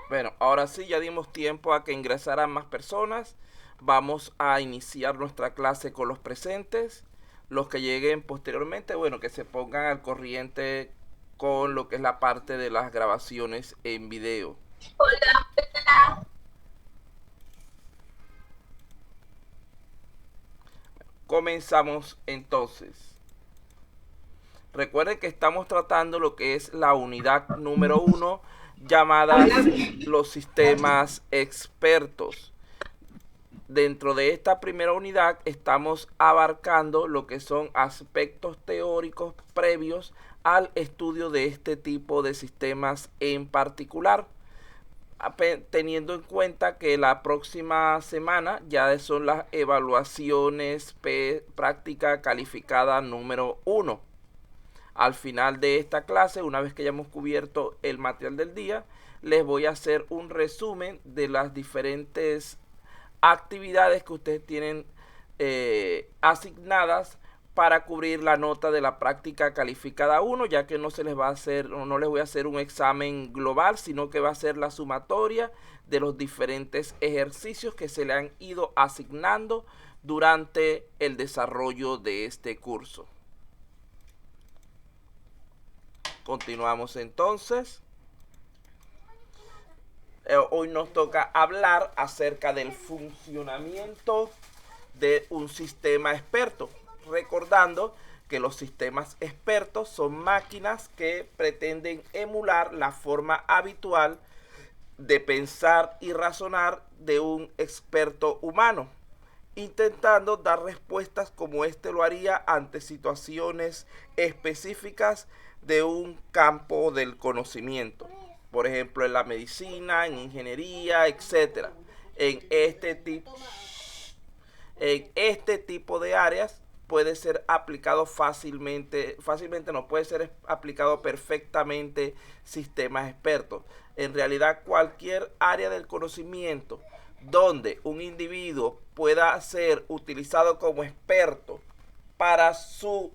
Bueno, ahora sí, ya dimos tiempo a que ingresaran más personas. Vamos a iniciar nuestra clase con los presentes. Los que lleguen posteriormente, bueno, que se pongan al corriente con lo que es la parte de las grabaciones en video. Hola, hola. Comenzamos entonces. Recuerden que estamos tratando lo que es la unidad número uno, llamadas Háblame. los sistemas expertos. Dentro de esta primera unidad estamos abarcando lo que son aspectos teóricos previos al estudio de este tipo de sistemas en particular, teniendo en cuenta que la próxima semana ya son las evaluaciones práctica calificada número uno. Al final de esta clase, una vez que hayamos cubierto el material del día, les voy a hacer un resumen de las diferentes actividades que ustedes tienen asignadas para cubrir la nota de la práctica calificada uno, ya que no se les va a hacer, no les voy a hacer un examen global, sino que va a ser la sumatoria de los diferentes ejercicios que se le han ido asignando durante el desarrollo de este curso. Continuamos entonces. Hoy nos toca hablar acerca del funcionamiento de un sistema experto, recordando que los sistemas expertos son máquinas que pretenden emular la forma habitual de pensar y razonar de un experto humano, intentando dar respuestas como éste lo haría ante situaciones específicas de un campo del conocimiento, por ejemplo en la medicina, en ingeniería, etcétera. En este tipo en este tipo de áreas puede ser aplicado fácilmente no puede ser aplicado perfectamente sistemas expertos. En realidad cualquier área del conocimiento donde un individuo pueda ser utilizado como experto para su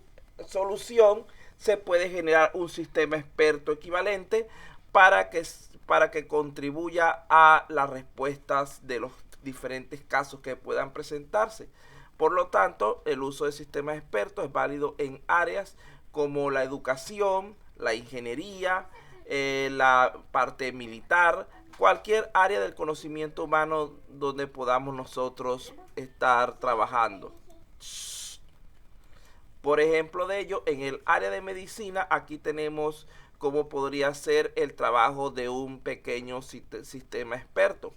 solución, se puede generar un sistema experto equivalente para que, para que contribuya a las respuestas de los diferentes casos que puedan presentarse. Por lo tanto, el uso de sistemas expertos es válido en áreas como la educación, la ingeniería, la parte militar, cualquier área del conocimiento humano donde podamos nosotros estar trabajando. Por ejemplo de ello, en el área de medicina, aquí tenemos cómo podría ser el trabajo de un pequeño sistema experto.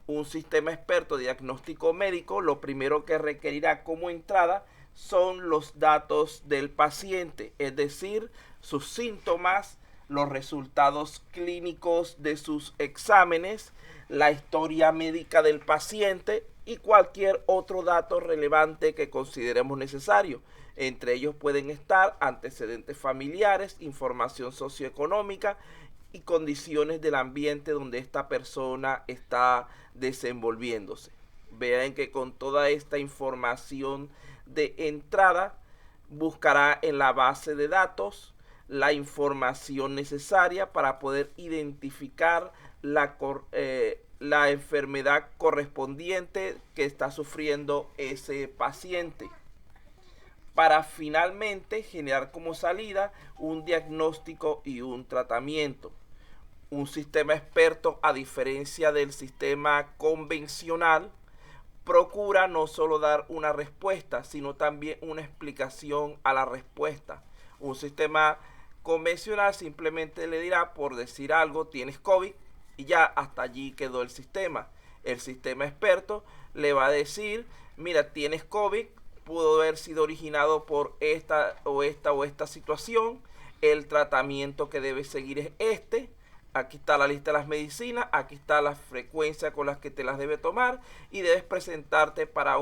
Un sistema experto de diagnóstico médico, lo primero que requerirá como entrada son los datos del paciente, es decir, sus síntomas, los resultados clínicos de sus exámenes, la historia médica del paciente y cualquier otro dato relevante que consideremos necesario. Entre ellos pueden estar antecedentes familiares, información socioeconómica y condiciones del ambiente donde esta persona está desenvolviéndose. Vean que con toda esta información de entrada buscará en la base de datos la información necesaria para poder identificar la enfermedad correspondiente que está sufriendo ese paciente, para finalmente generar como salida un diagnóstico y un tratamiento. Un sistema experto, a diferencia del sistema convencional, procura no solo dar una respuesta, sino también una explicación a la respuesta. Un sistema convencional simplemente le dirá, por decir algo, tienes COVID y ya hasta allí quedó el sistema. El sistema experto le va a decir, mira, tienes COVID, pudo haber sido originado por esta situación, el tratamiento que debes seguir es este, aquí está la lista de las medicinas, aquí está la frecuencia con las que te las debes tomar y debes presentarte para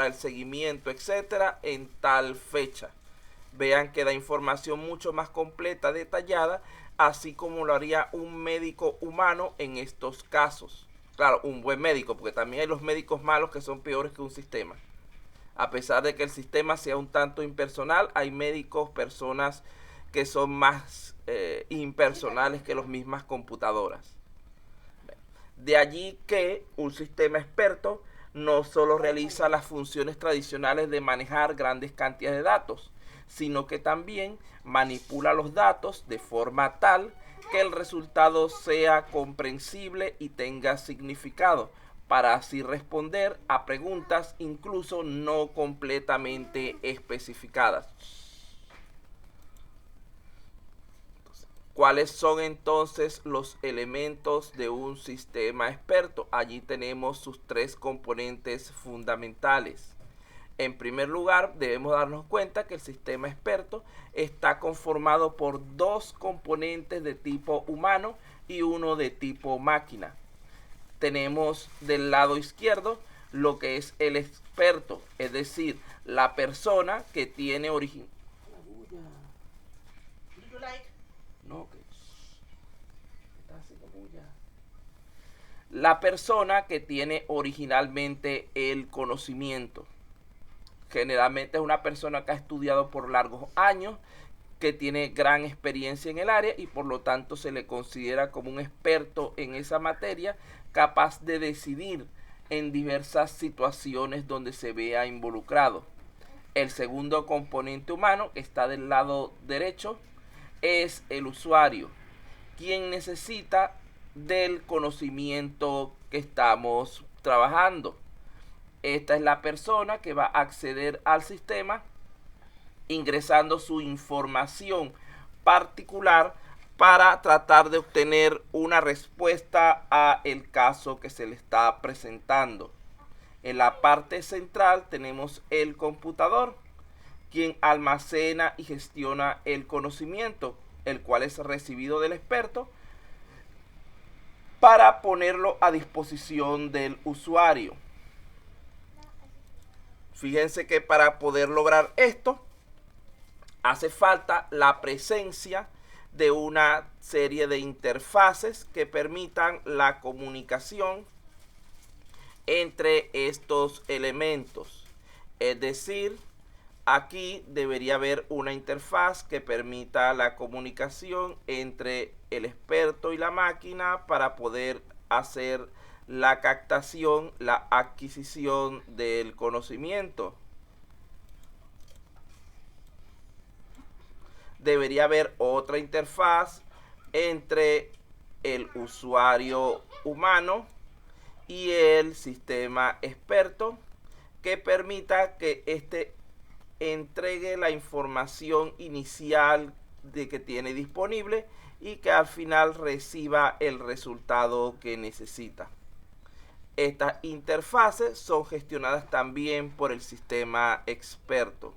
el seguimiento, etcétera, en tal fecha. Vean que da información mucho más completa, detallada, así como lo haría un médico humano en estos casos. Claro, un buen médico, porque también hay los médicos malos que son peores que un sistema. A pesar de que el sistema sea un tanto impersonal, hay médicos, personas que son más impersonales que las mismas computadoras. De allí que un sistema experto no solo realiza las funciones tradicionales de manejar grandes cantidades de datos, sino que también manipula los datos de forma tal que el resultado sea comprensible y tenga significado, para así responder a preguntas incluso no completamente especificadas. ¿Cuáles son entonces los elementos de un sistema experto? Allí tenemos sus tres componentes fundamentales. En primer lugar, debemos darnos cuenta que el sistema experto está conformado por dos componentes de tipo humano y uno de tipo máquina. Tenemos del lado izquierdo lo que es el experto, es decir, la persona que tiene origen. No, que está haciendo bulla. La persona que tiene originalmente el conocimiento. Generalmente es una persona que ha estudiado por largos años, que tiene gran experiencia en el área y por lo tanto se le considera como un experto en esa materia, capaz de decidir en diversas situaciones donde se vea involucrado. El segundo componente humano, que está del lado derecho, es el usuario, quien necesita del conocimiento que estamos trabajando. Esta es la persona que va a acceder al sistema ingresando su información particular para tratar de obtener una respuesta a el caso que se le está presentando. En la parte central tenemos el computador, quien almacena y gestiona el conocimiento, el cual es recibido del experto, para ponerlo a disposición del usuario. Fíjense que para poder lograr esto, hace falta la presencia de una serie de interfaces que permitan la comunicación entre estos elementos. Es decir, aquí debería haber una interfaz que permita la comunicación entre el experto y la máquina para poder hacer la captación, la adquisición del conocimiento. Debería haber otra interfaz entre el usuario humano y el sistema experto que permita que éste entregue la información inicial de que tiene disponible y que al final reciba el resultado que necesita. Estas interfaces son gestionadas también por el sistema experto.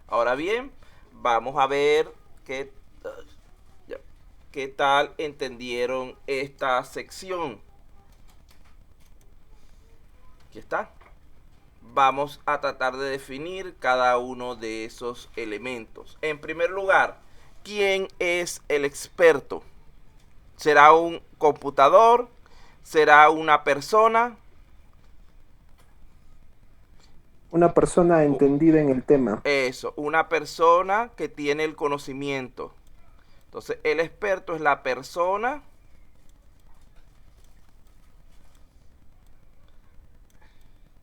Ahora bien, vamos a ver qué tal entendieron esta sección. Aquí está. Vamos a tratar de definir cada uno de esos elementos. En primer lugar, ¿quién es el experto? ¿Será un computador? ¿Será una persona? Una persona entendida en el tema. Eso, una persona que tiene el conocimiento. Entonces, el experto es la persona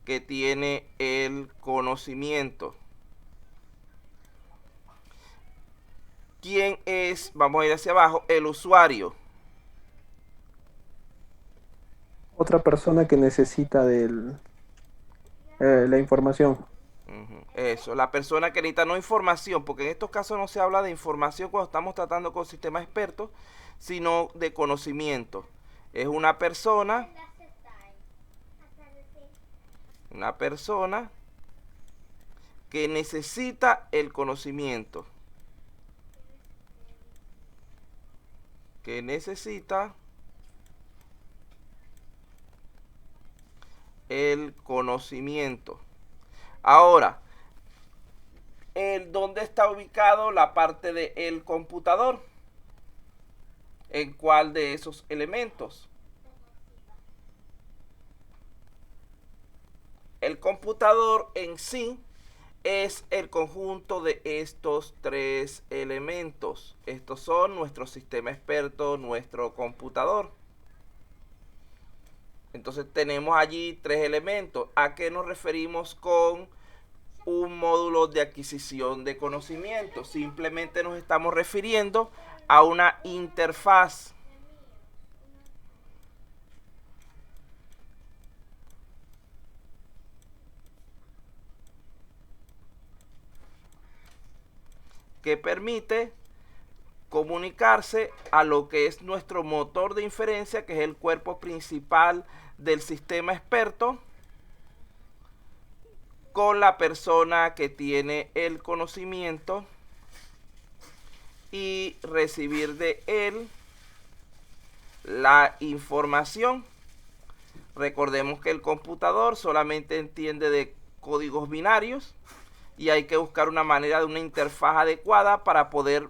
que tiene el conocimiento. ¿Quién es? Vamos a ir hacia abajo. El usuario. Otra persona que necesita la información. Eso, la persona que necesita no información, porque en estos casos no se habla de información cuando estamos tratando con sistemas expertos, sino de conocimiento. Es una persona que necesita el conocimiento. Que necesita el conocimiento. Ahora, ¿dónde está ubicado la parte del computador? ¿En cuál de esos elementos? El computador en sí es el conjunto de estos tres elementos. Estos son nuestro sistema experto, nuestro computador. Entonces tenemos allí tres elementos. ¿A qué nos referimos con un módulo de adquisición de conocimiento? Simplemente nos estamos refiriendo a una interfaz. Que permite comunicarse a lo que es nuestro motor de inferencia, que es el cuerpo principal del sistema experto, con la persona que tiene el conocimiento y recibir de él la información. Recordemos que el computador solamente entiende de códigos binarios y hay que buscar una manera de una interfaz adecuada para poder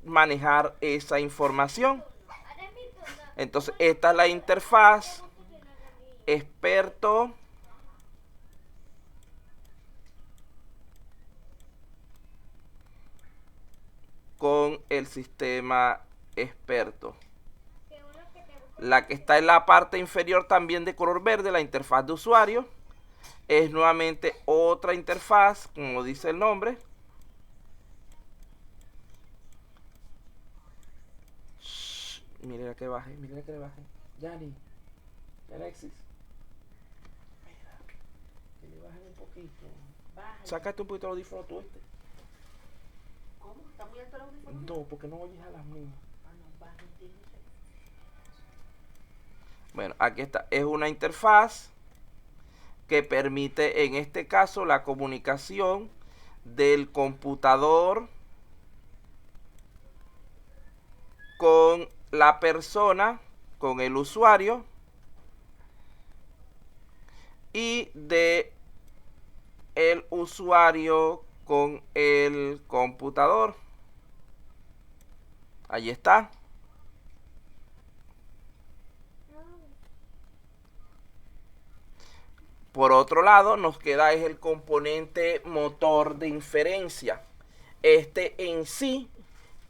manejar esa información. Entonces esta es la interfaz experto con el sistema experto. La que está en la parte inferior también de color verde, la interfaz de usuario, es nuevamente otra interfaz, como dice el nombre. Mira que baje, mira que le baje. Yani, Alexis. Mira, que le bajen un poquito. Baja. Sácate un poquito el audífono tú este. ¿Cómo? ¿Está muy alto el audífono? No, porque no oyes a las mías. Ah, no, baja, entiendo. Bueno, aquí está. Es una interfaz que permite, en este caso, la comunicación del computador con la persona, con el usuario, y de el usuario con el computador. Ahí está. Por otro lado, nos queda es el componente motor de inferencia. Este en sí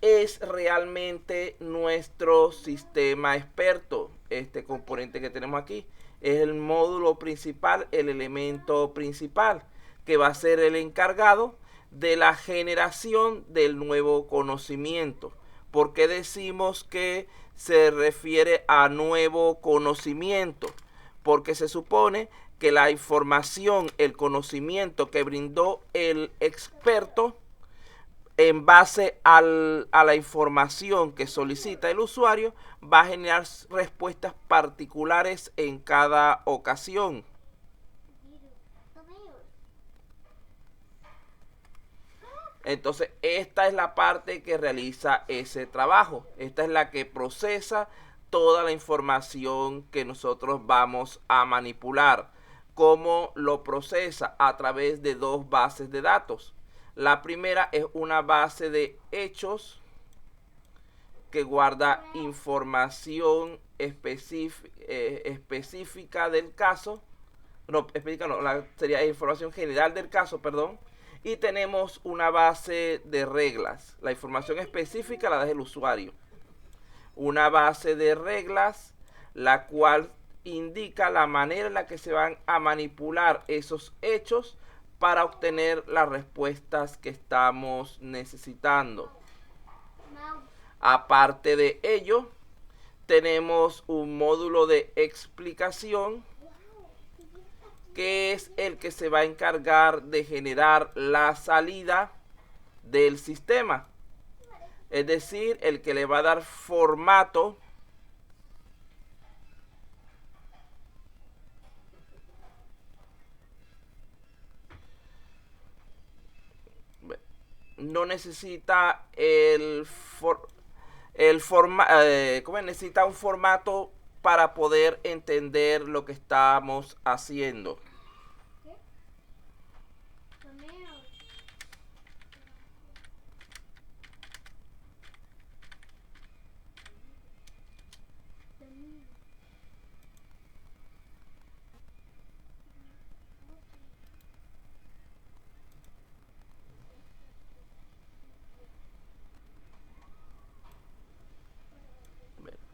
es realmente nuestro sistema experto. Este componente que tenemos aquí es el módulo principal, el elemento principal, que va a ser el encargado de la generación del nuevo conocimiento. ¿Por qué decimos que se refiere a nuevo conocimiento? Porque se supone que la información, el conocimiento que brindó el experto, en base a la información que solicita el usuario, va a generar respuestas particulares en cada ocasión. Entonces, esta es la parte que realiza ese trabajo. Esta es la que procesa toda la información que nosotros vamos a manipular. ¿Cómo lo procesa? A través de dos bases de datos. La primera es una base de hechos que guarda información específica del caso. No, específica no, sería información general del caso, perdón. Y tenemos una base de reglas. La información específica la da el usuario. Una base de reglas, la cual indica la manera en la que se van a manipular esos hechos para obtener las respuestas que estamos necesitando. Aparte de ello, tenemos un módulo de explicación, que es el que se va a encargar de generar la salida del sistema. Es decir, el que le va a dar formato no necesita necesita un formato para poder entender lo que estamos haciendo.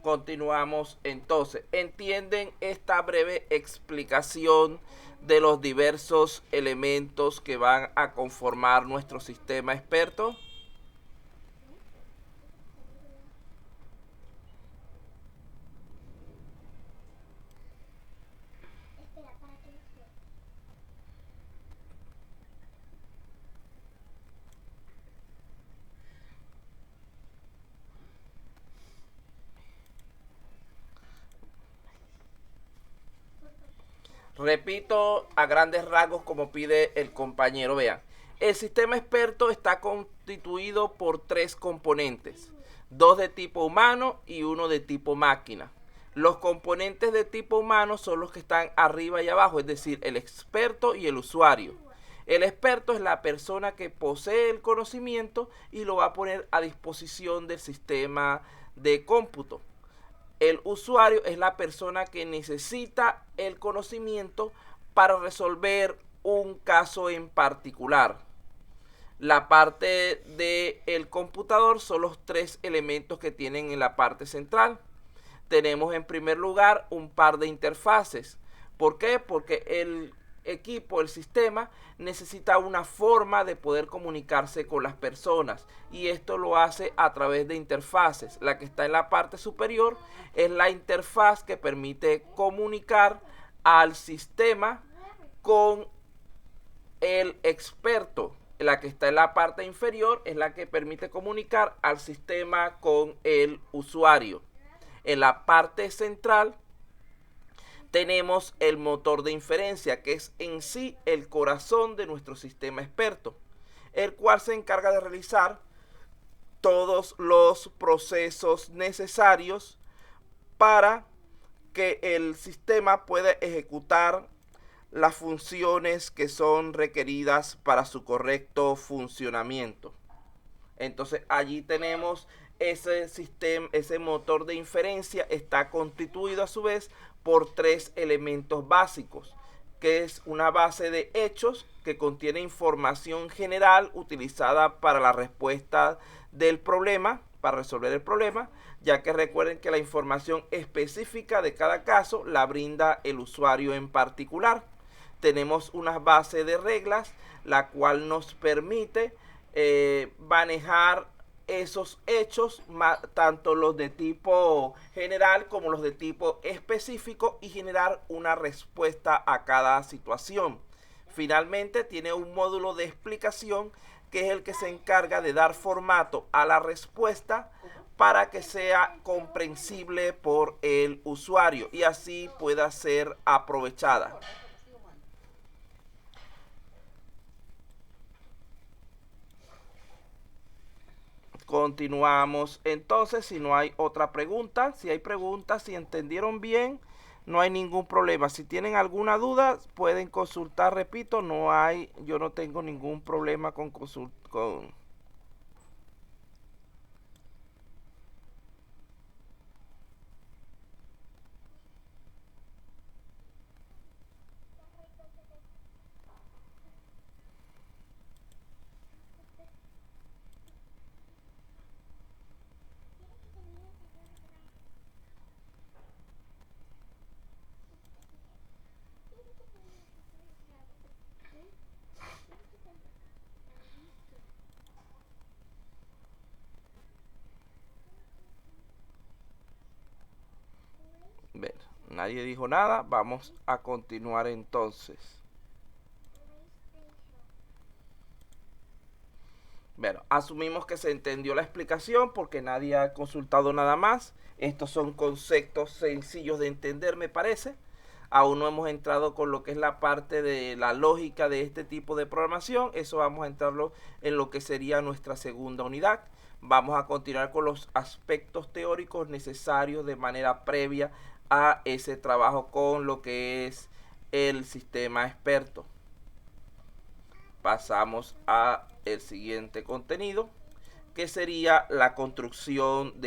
Continuamos entonces. ¿Entienden esta breve explicación de los diversos elementos que van a conformar nuestro sistema experto? Repito a grandes rasgos como pide el compañero. Vean, el sistema experto está constituido por 3 componentes, 2 de tipo humano y 1 de tipo máquina. Los componentes de tipo humano son los que están arriba y abajo, es decir, el experto y el usuario. El experto es la persona que posee el conocimiento y lo va a poner a disposición del sistema de cómputo. El usuario es la persona que necesita el conocimiento para resolver un caso en particular. La parte del computador son los 3 elementos que tienen en la parte central. Tenemos en primer lugar un par de interfaces. ¿Por qué? Porque el equipo, el sistema, necesita una forma de poder comunicarse con las personas, y esto lo hace a través de interfaces. La que está en la parte superior es la interfaz que permite comunicar al sistema con el experto. La que está en la parte inferior es la que permite comunicar al sistema con el usuario. En la parte central tenemos el motor de inferencia, que es en sí el corazón de nuestro sistema experto, el cual se encarga de realizar todos los procesos necesarios para que el sistema pueda ejecutar las funciones que son requeridas para su correcto funcionamiento. Entonces allí tenemos ese sistema, ese motor de inferencia está constituido a su vez por 3 elementos básicos, que es una base de hechos que contiene información general utilizada para la respuesta del problema, para resolver el problema, ya que recuerden que la información específica de cada caso la brinda el usuario en particular. Tenemos una base de reglas, la cual nos permite manejar esos hechos, tanto los de tipo general como los de tipo específico, y generar una respuesta a cada situación. Finalmente tiene un módulo de explicación, que es el que se encarga de dar formato a la respuesta para que sea comprensible por el usuario y así pueda ser aprovechada. Continuamos entonces. Si no hay otra pregunta, si hay preguntas, si entendieron bien, no hay ningún problema. Si tienen alguna duda, pueden consultar. Repito, yo no tengo ningún problema con consultar. Nadie dijo nada. Vamos a continuar entonces. Bueno, asumimos que se entendió la explicación porque nadie ha consultado nada más. Estos son conceptos sencillos de entender, me parece. Aún no hemos entrado con lo que es la parte de la lógica de este tipo de programación. Eso vamos a entrarlo en lo que sería nuestra segunda unidad. Vamos a continuar con los aspectos teóricos necesarios de manera previa a ese trabajo con lo que es el sistema experto. Pasamos a el siguiente contenido, que sería la construcción de